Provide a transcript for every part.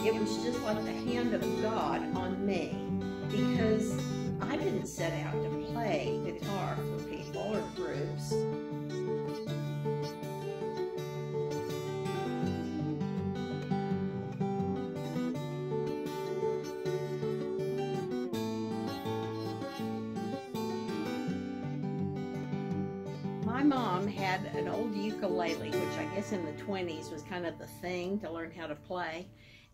It was just like the hand of God on me, because I didn't set out to play guitar for people or groups. My mom had an old ukulele, which I guess in the 20s was kind of the thing to learn how to play.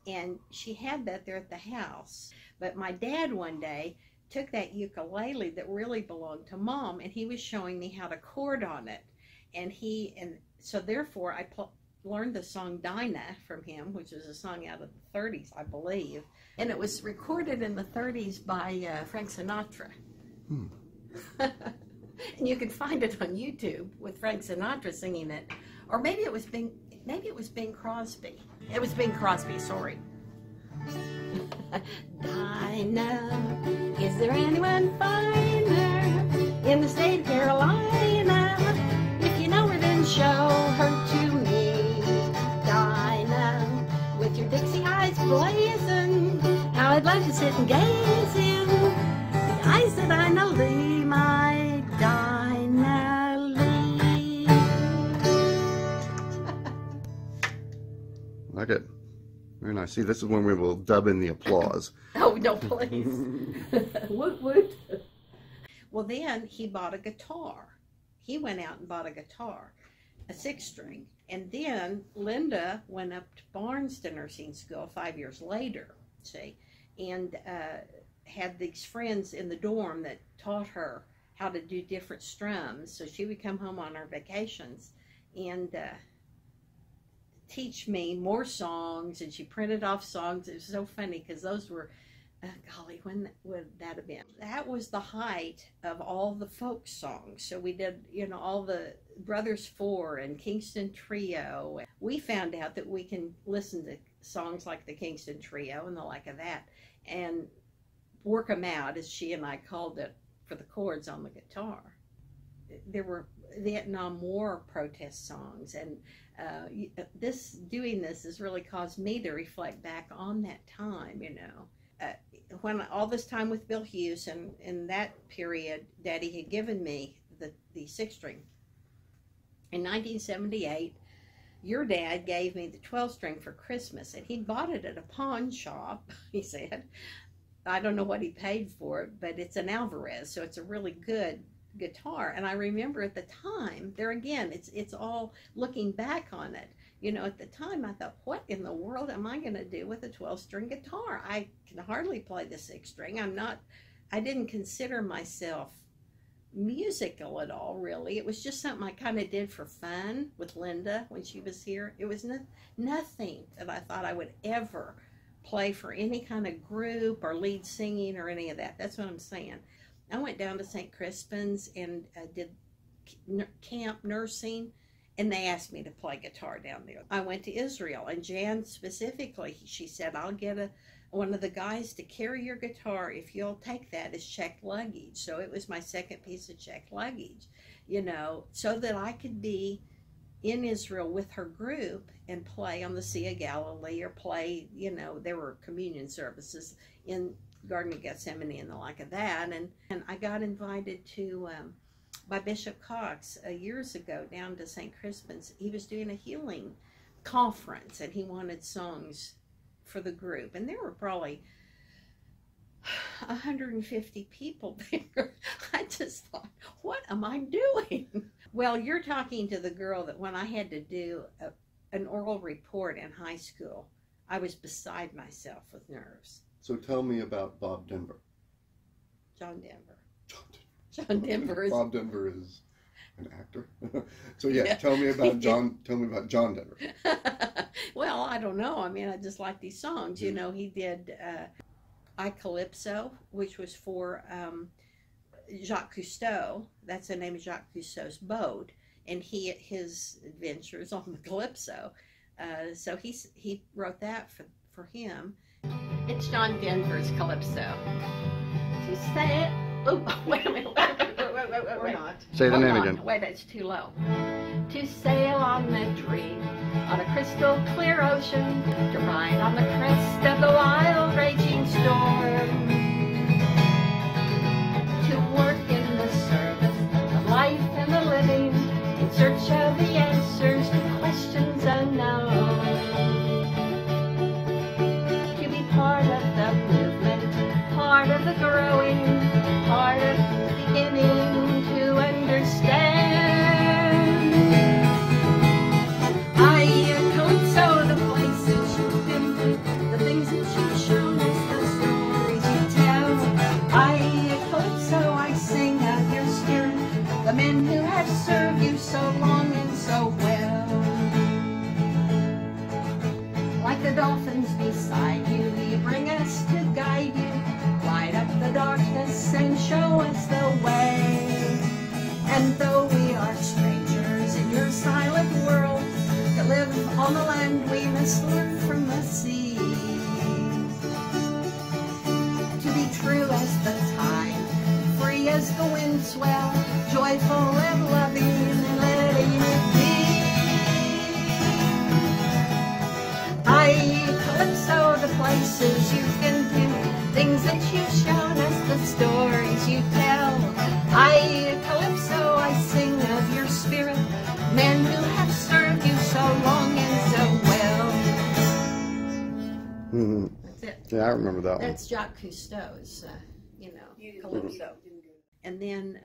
And she had that there at the house. But my dad one day took that ukulele that really belonged to Mom, and he was showing me how to chord on it. And so therefore I learned the song Dinah from him, which is a song out of the 30s, I believe. And it was recorded in the 30s by Frank Sinatra. And you can find it on YouTube with Frank Sinatra singing it. Or maybe it was Bing Crosby. It was Bing Crosby, sorry. Dinah, is there anyone finer in the state of Carolina? If you know her, then show her to me. Dinah, with your Dixie eyes blazing, how I'd love to sit and gaze in the eyes that I know thee, my Dinah Lee. Like it. Very nice. See, this is when we will dub in the applause. Oh, no, please. Woot, woot. Well, then he bought a guitar. He went out and bought a guitar, a 6-string. And then Linda went up to Barnes to nursing school 5 years later, see, and had these friends in the dorm that taught her how to do different strums. So she would come home on her vacations and teach me more songs, and she printed off songs. It was so funny because those were, golly, when would that have been? That was the height of all the folk songs. So we did, you know, all the Brothers Four and Kingston Trio. We found out that we can listen to songs like the Kingston Trio and the like of that and work them out, as she and I called it, for the chords on the guitar. There were Vietnam War protest songs, and doing this has really caused me to reflect back on that time, you know. When all this time with Bill Hughes, and in that period, Daddy had given me the 6-string. In 1978, your dad gave me the 12-string for Christmas, and he bought it at a pawn shop, he said. I don't know what he paid for it, but it's an Alvarez, so it's a really good guitar. And I remember at the time, there again, it's all looking back on it. You know, at the time I thought, what in the world am I going to do with a 12-string guitar? I can hardly play the 6-string. I didn't consider myself musical at all, really. It was just something I kind of did for fun with Linda when she was here. It was nothing that I thought I would ever play for any kind of group or lead singing or any of that. That's what I'm saying. I went down to St. Crispin's and did camp nursing, and they asked me to play guitar down there. I went to Israel, and Jan specifically, she said, I'll get one of the guys to carry your guitar if you'll take that as checked luggage. So it was my second piece of checked luggage, you know, so that I could be in Israel with her group and play on the Sea of Galilee, or play, you know, there were communion services in Garden of Gethsemane and the like of that. And I got invited to, by Bishop Cox years ago, down to St. Crispin's. He was doing a healing conference, and he wanted songs for the group. And there were probably 150 people there. I just thought, what am I doing? Well, you're talking to the girl that when I had to do an oral report in high school, I was beside myself with nerves. So tell me about Bob Denver. John Denver. John Denver is... Bob Denver is an actor. So yeah, tell me about John Denver. Well, I don't know. I mean, I just like these songs. You know, he did I Calypso, which was for Jacques Cousteau. That's the name of Jacques Cousteau's boat, and his adventures on the Calypso. So he wrote that for him. It's John Denver's Calypso. To say it. Oh, wait a minute. or wait. not. Say the Hold name on. again. Wait, that's too low. To sail on the dream on a crystal clear ocean, to ride on the crest of the wild raging storm, to work in the service of life and the living, in search of the answers to questions unknown, to be part of the movement, part of the growing, part of the beginning to understand. I calypso the places you've been to, the things that you've shown us, the stories you tell. I calypso, I sing of your spirit, the men who have served you so long and so well. Like the dolphins beside you, you bring us to guide you, light up the darkness and show us the way. And though we are strangers in your silent world, to live on the land we must learn from the sea. To be true as the tide, free as the wind swell, joyful and loving and letting it be. I calypso the places you've been to, things that you've shown us, the stories you tell. I calypso, I sing of your spirit, men who have served you so long and so well. Mm-hmm. That's it. Yeah, I remember that one. That's Jacques Cousteau's, calypso. And then,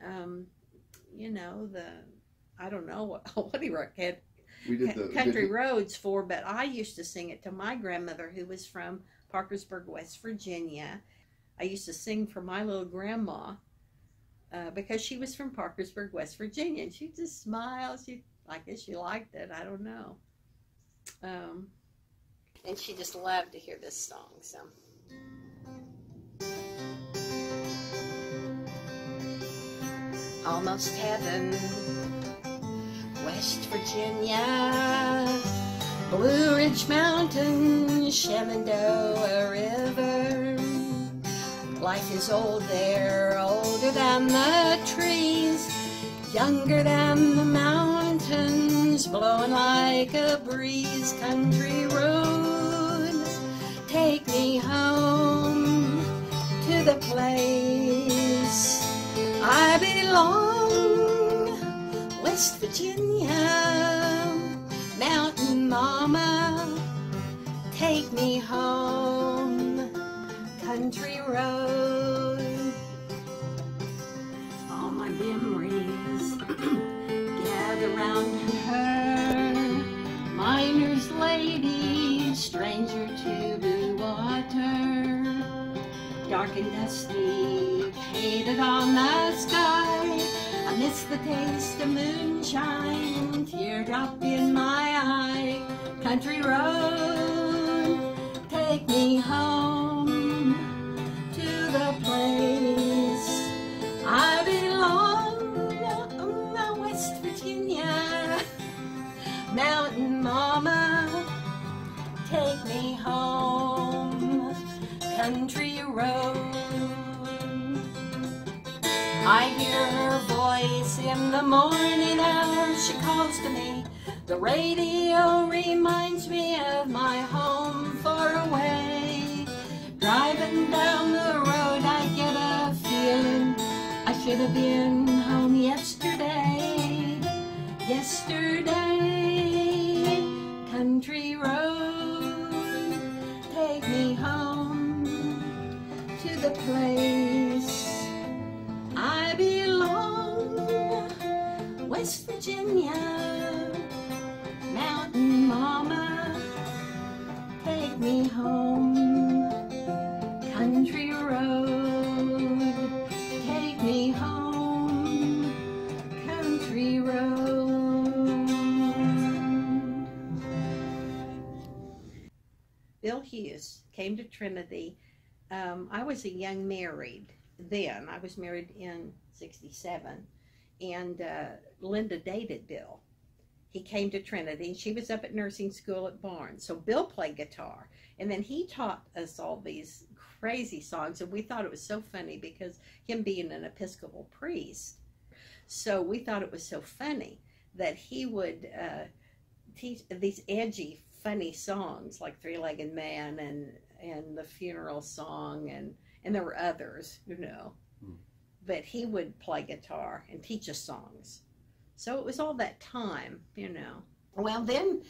I don't know what he wrote. We did the Country Roads for, but I used to sing it to my grandmother, who was from Parkersburg, West Virginia. I used to sing for my little grandma because she was from Parkersburg, West Virginia, and she just smiled. I guess she liked it. I don't know. And she just loved to hear this song. So. Almost heaven, West Virginia, Blue Ridge Mountain, Shenandoah River. Life is old there, older than the trees, younger than the mountains, blowing like a breeze. Country road, take me home to the place I belong, West Virginia. Mountain mama, take me home, country road. All my memories gather round her, miner's lady, stranger to blue water, dark and dusty, painted on the sky. I miss the taste of moonshine, teardrop in my eye. Country road, take me home to the place I belong, West Virginia. Mountain mama, take me home, country road. I hear her voice in the morning hour, she calls to me. The radio reminds me of my home far away. Driving down the road I get a feeling I should have been home yesterday. Yesterday, country road, take me home to the place I belong, West Virginia. Mountain mama, take me home, country road, take me home, country road. Bill Hughes came to Trinity. I was a young married then. I was married in '67, and Linda dated Bill. He came to Trinity, and she was up at nursing school at Barnes. So Bill played guitar, and then he taught us all these crazy songs, and we thought it was so funny because him being an Episcopal priest. So we thought it was so funny that he would teach these edgy, funny songs like Three-Legged Man and the funeral song, and there were others, you know. But he would play guitar and teach us songs. So it was all that time, you know. Well, then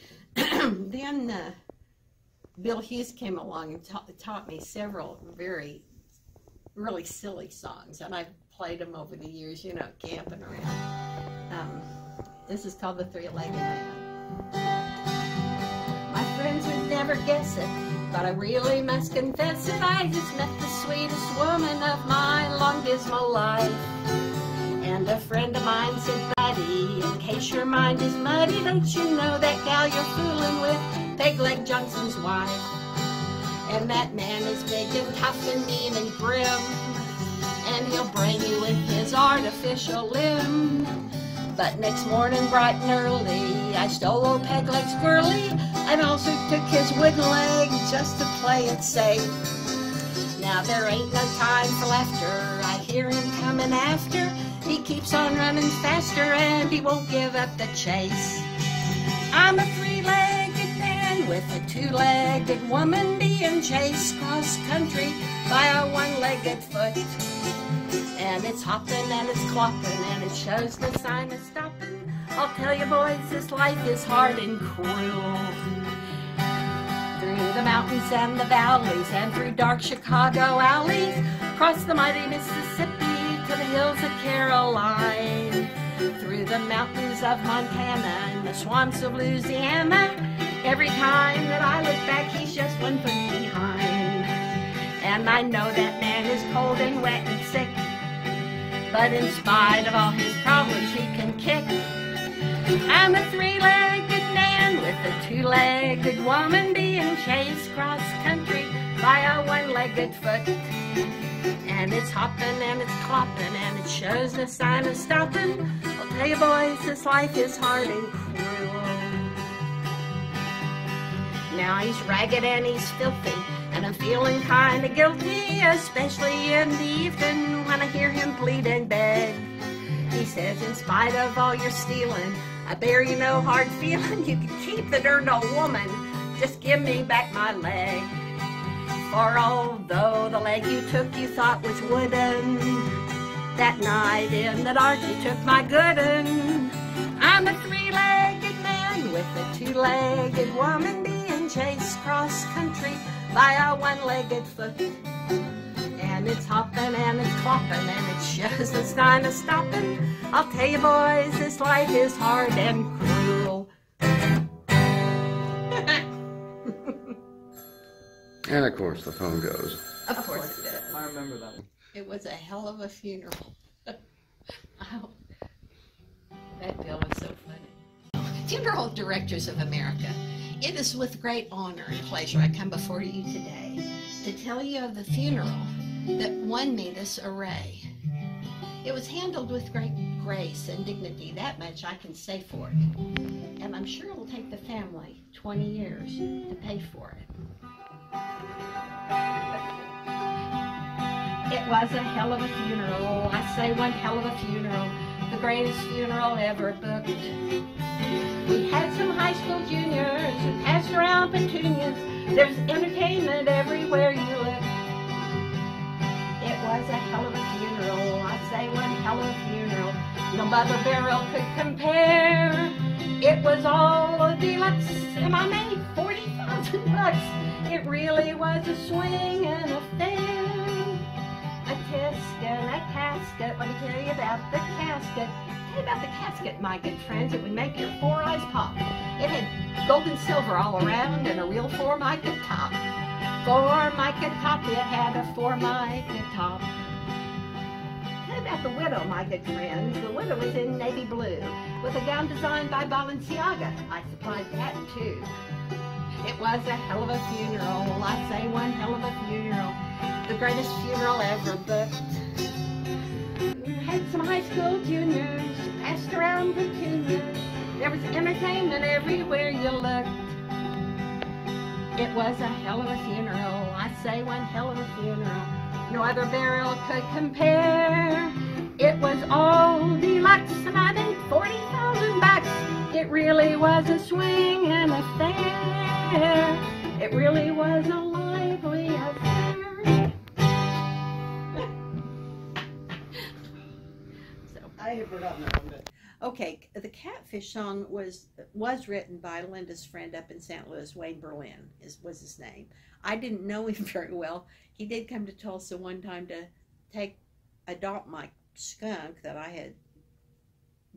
Bill Hughes came along and taught me several really silly songs, and I've played them over the years, you know, camping around. This is called the Three-Legged Man. My friends would never guess it, but I really must confess it. I just met the sweetest woman of my long dismal life. And a friend of mine said, buddy, in case your mind is muddy, don't you know that gal you're fooling with, Peg-Leg Johnson's wife? And that man is big and tough and mean and grim, and he'll brain you with his artificial limb. But next morning, bright and early, I stole old Peg-Leg's girlie, and also took his wooden leg just to play it safe. Now there ain't no time for laughter, I hear him coming after. He keeps on running faster and he won't give up the chase. I'm a three-legged man with a two-legged woman being chased cross country by a one-legged foot. And it's hopping and it's clopping and it shows no sign of stopping. I'll tell you boys, this life is hard and cruel. Through the mountains and the valleys and through dark Chicago alleys, across the mighty Mississippi to the hills of Caroline, through the mountains of Montana and the swamps of Louisiana. Every time that I look back, he's just 1 foot behind. And I know that man is cold and wet and sick, but in spite of all his problems, he can kick. I'm a three-legged man with a two-legged woman being chased cross country by a one-legged foot. And it's hopping and it's clopping and it shows no sign of stopping. I'll tell you boys, this life is hard and cruel. Now he's ragged and he's filthy, and I'm feeling kinda guilty, especially in the evening when I hear him plead and beg. He says, in spite of all your stealing, I bear you no hard feeling. You can keep the darn old woman, just give me back my leg. For although the leg you took you thought was wooden, that night in the dark you took my good un. I'm a three-legged man with a two-legged woman being chased cross country by a one-legged foot. And it's hopping and it's clopping and it shows no sign of stopping. I'll tell you boys, this life is hard and cruel. And of course the phone goes. Of course it did. I remember that one. It was a hell of a funeral. Oh, that bill was so funny. Funeral Directors of America, it is with great honor and pleasure I come before you today to tell you of the funeral that won me this array. It was handled with great grace and dignity, that much I can say for it. And I'm sure it'll take the family 20 years to pay for it. It was a hell of a funeral, I say one hell of a funeral, the greatest funeral ever booked. We had some high school juniors who passed around petunias, there's entertainment everywhere you look. It was a hell of a funeral, I say one hell of a funeral, no other burial could compare. It was all a deluxe, and I made $40,000. It really was a swinging affair. A tisk and a casket, let me tell you about the casket. Tell you about the casket, my good friends, it would make your four eyes pop. It had gold and silver all around and a real Formica top. Formica top, it had a Formica top. Tell you about the widow, my good friends. The widow was in navy blue with a gown designed by Balenciaga. I supplied that too. It was a hell of a funeral, I say one hell of a funeral, the greatest funeral ever booked. Had some high school juniors, passed around petunias, there was entertainment everywhere you looked. It was a hell of a funeral, I say one hell of a funeral, no other burial could compare. It was all deluxe, and I made 40,000 bucks. It really was a swing and a fair. It really was a lively affair. So I had forgotten that one, but okay. The Catfish song was written by Linda's friend up in St. Louis, Wayne Berlin was his name. I didn't know him very well. He did come to Tulsa one time to adopt my skunk that I had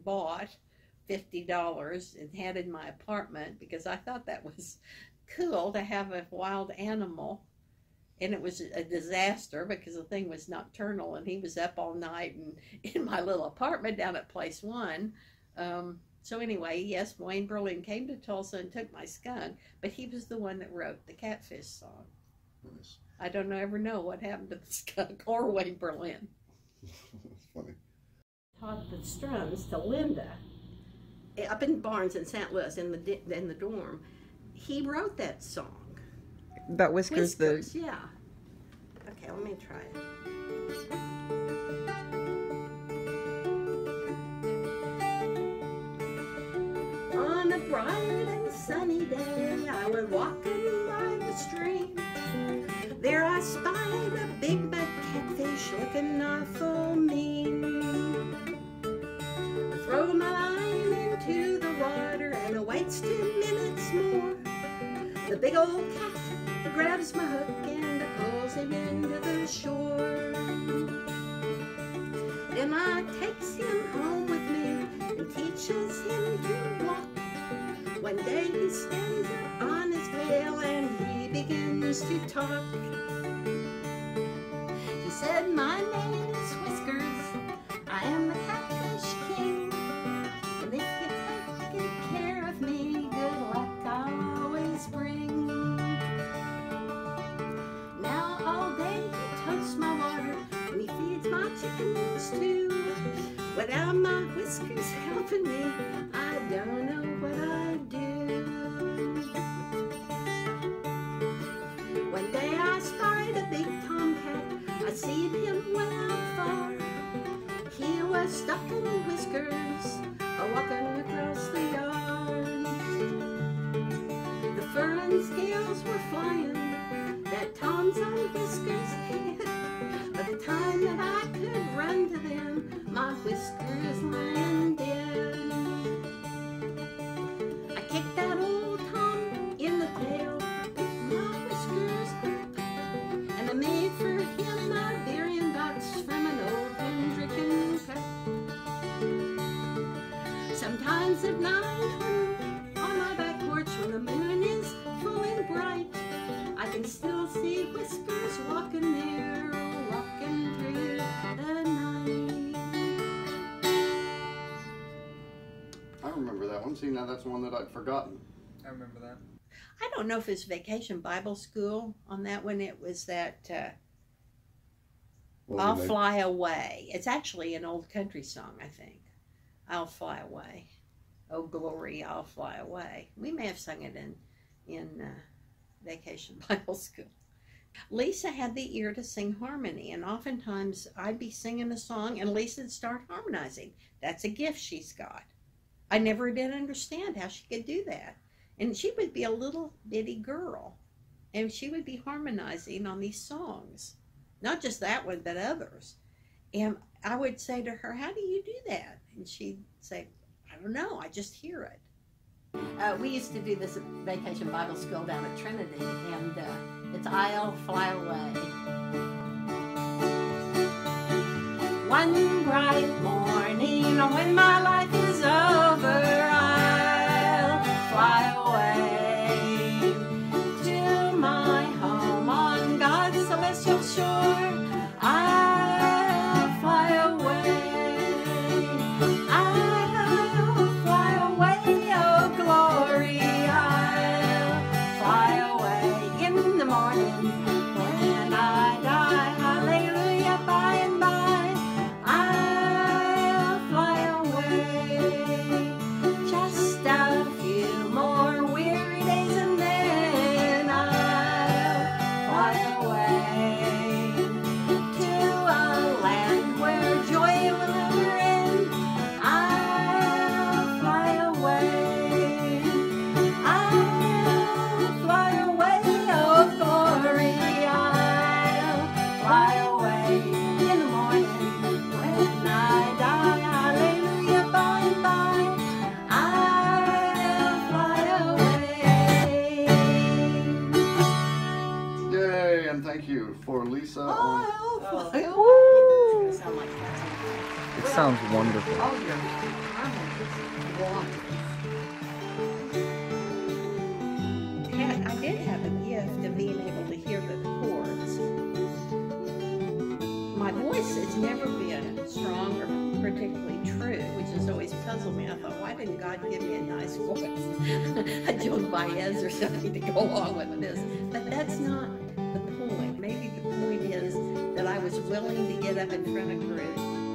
bought $50 and had in my apartment because I thought that was cool to have a wild animal. And it was a disaster because the thing was nocturnal and he was up all night and in my little apartment down at Place One. So anyway, yes, Wayne Berlin came to Tulsa and took my skunk, but he was the one that wrote the Catfish song. Nice. I don't ever know what happened to the skunk or Wayne Berlin. That's funny. Taught the strums to Linda up in Barnes in St. Louis in the dorm. He wrote that song. But Whiskers, yeah. Okay, let me try it. On a bright and sunny day, I was walking by the stream. There I spied a big bad catfish looking awful mean. I throw my line into the water and it waits 2 minutes more. The big old cat grabs my hook and pulls him into the shore. Then I takes him home with me and teaches him to walk. One day he stands up on his tail and he begins to talk. He said, "My name is Whiskers, I am the catfish king, and if you take good care of me, good luck I'll always bring." Now all day he toasts my water and he feeds my chickens too. Without my Whiskers helping me, I don't know what I'd do. One day I spied a big tomcat, I seen him way out far. He was stuck in Whiskers, walking across the yard. The fur and scales were flying, that Tom's on Whiskers' head. By the time that I could run to them, my Whiskers lying dead. I kicked that old Tom in the tail, picked my Whiskers up, and I made for him a beer box from an old Hendricken cup. Sometimes at night, on my back porch when the moon is full and bright, I can still see Whiskers walking there, walking through the night. I remember that one. See, now that's one that I'd forgotten. I remember that. I don't know if it's Vacation Bible School on that one. It was that Well, I'll they- Fly Away. It's actually an old country song, I think. I'll fly away. Oh, glory, I'll fly away. We may have sung it in Vacation Bible School. Lisa had the ear to sing harmony, and oftentimes I'd be singing a song and Lisa'd start harmonizing. That's a gift she's got. I never did understand how she could do that. And she would be a little bitty girl, and she would be harmonizing on these songs. Not just that one, but others. And I would say to her, "How do you do that?" And she'd say, "I don't know, I just hear it." We used to do this at Vacation Bible School down at Trinity, and it's I'll Fly Away. One bright morning when my life is over, I'll fly away to my home on God's celestial shore. I'll fly away. I'll fly away, oh glory. I'll fly away in the morning when I die. Hallelujah, by and by. I'll fly away. thank you for Lisa on. Oh, Woo! it's gonna sound like that's It sounds wonderful. all your harmonies. I did have a gift of being able to hear the chords. My voice has never been strong or particularly true, which has always puzzled me. I thought, why didn't God give me a nice voice? A Joan Baez or something to go along with this. But that's not the point. Maybe the point is that I was willing to get up in front of group